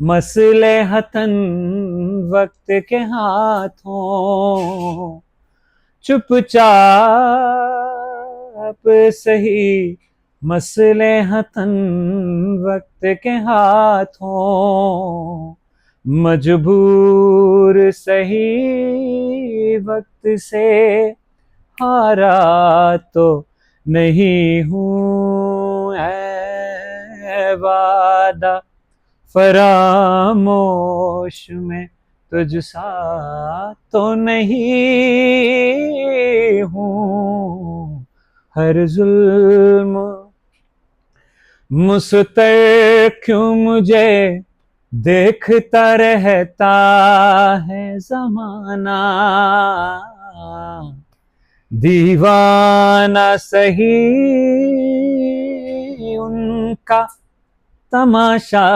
मसलहतन वक्त के हाथों, चुपचाप सही मसलहतन वक्त के हाथों, मजबूर सही वक्त से हारा तो नहीं हूँ ऐ वादा फरामोश में तुझ सा तो नहीं हूँ। हर जुल्म मुस्तर क्यों मुझे देखता रहता है ज़माना, दीवाना सही उनका तमाशा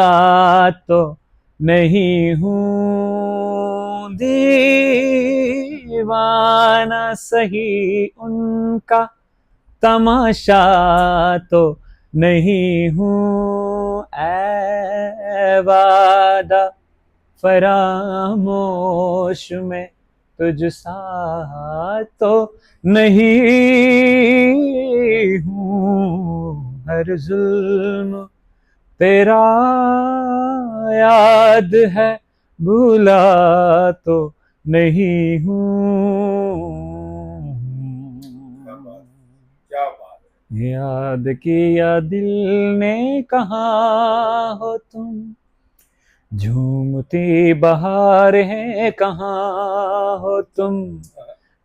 तो नहीं हूँ, दीवाना सही उनका तमाशा तो नहीं हूँ ऐ वादा फरामोश में तुझ सा तो नहीं हूँ। हर जुल्म तेरा याद है भूला तो नहीं हूँ। याद किया दिल ने कहाँ हो तुम, झूमती बहार है कहाँ हो तुम,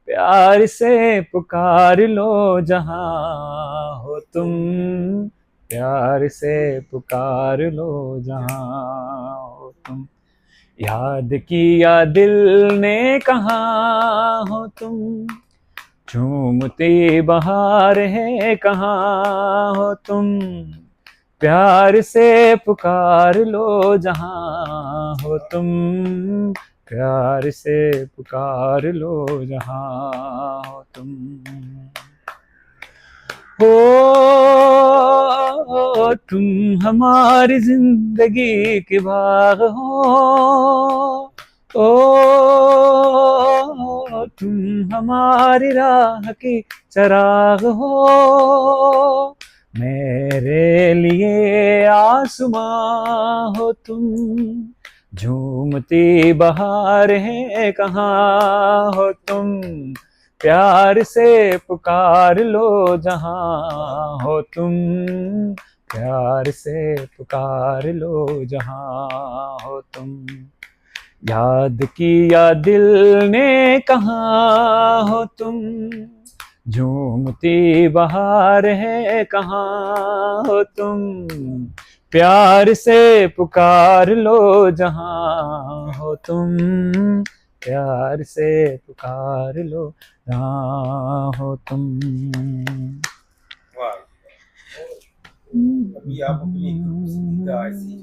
प्यार से पुकार लो जहाँ हो तुम, प्यार से पुकार लो जहाँ हो तुम। याद किया दिल ने कहाँ हो तुम, झूमती बहार है कहाँ हो तुम, प्यार से पुकार लो जहाँ हो तुम, प्यार से पुकार लो जहाँ हो तुम। हो तुम हमारी जिंदगी के बाग हो, ओ तुम हमारी राह की चराग हो, मेरे लिए आसमां हो तुम, झूमती बहार है कहाँ हो तुम, प्यार से पुकार लो जहाँ हो तुम, प्यार से पुकार लो जहाँ हो तुम। याद किया दिल ने कहाँ हो तुम, झूमती बहार है कहाँ हो तुम, प्यार से पुकार लो जहाँ हो तुम, प्यार से पुकार लो जहाँ हो तुम। अभी आप अपनी पसंदीदा ऐसी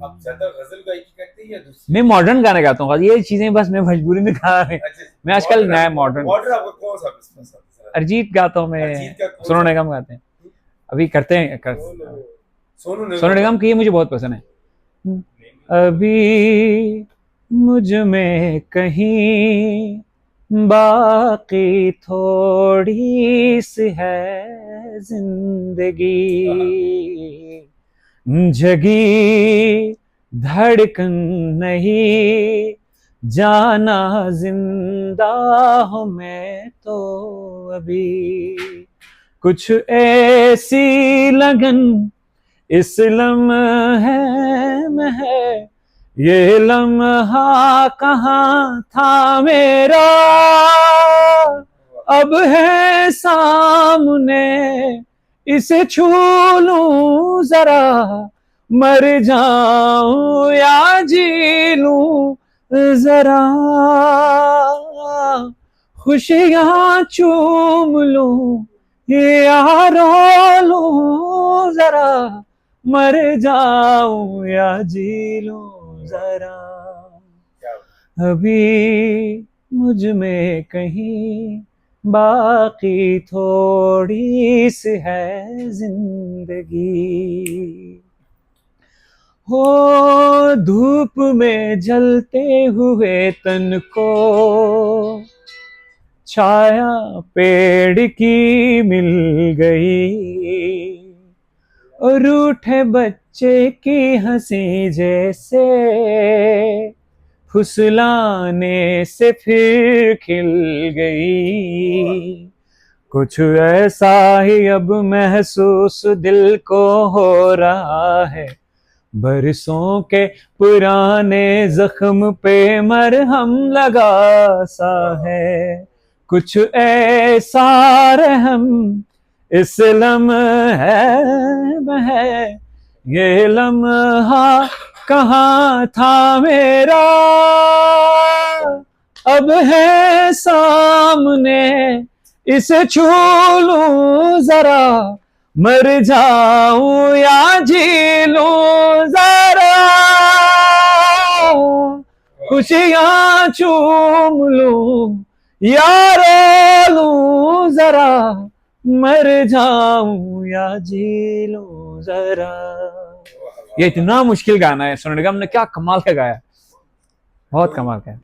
आप ज्यादा गजल गायकी करते हैं या दूसरी? मैं मॉडर्न गाने गाता हूँ, ये चीजें बस मैं मजबूरी में गा रहे हैं। मैं आजकल नया मॉडर्न आपको कौन सा पसंद है? अरिजीत गाता हूँ मैं, सोनू निगम गाते हैं, अभी करते हैं सोनू निगम की, ये मुझे बहुत पसंद है। अभी मुझ में कहीं बाकी थोड़ी सी है जिंदगी, जगी धड़कन नहीं जाना जिंदा हूँ मैं तो अभी, कुछ ऐसी लगन इस लम्हे में है, ये लम्हा कहाँ था मेरा, अब है सामने इसे छू लूं जरा, मर जाऊं या जी लूं जरा, खुशियां चूम लूं या रो लूं जरा, मर जाऊं या जी लूं जरा, अभी मुझ में कहीं बाकी थोड़ी सी है जिंदगी। हो धूप में जलते हुए तन को छाया पेड़ की मिल गई, और रूठे बच्चे की हंसी जैसे फुसलाने से फिर खिल गई। कुछ ऐसा ही अब महसूस दिल को हो रहा है, बरसों के पुराने जख्म पे मरहम लगा सा है। कुछ ऐसा रहम इस लम्हे है, ये लम्हा कहाँ था मेरा, अब है सामने इसे छू लूं जरा, मर जाऊं या जी लूं जरा, खुशियां चूम लूं या रो लूं जरा, मर जाऊं या जी लूं जरा। ये इतना मुश्किल गाना है, सोनू निगम ने क्या कमाल का गाया, बहुत कमाल का है।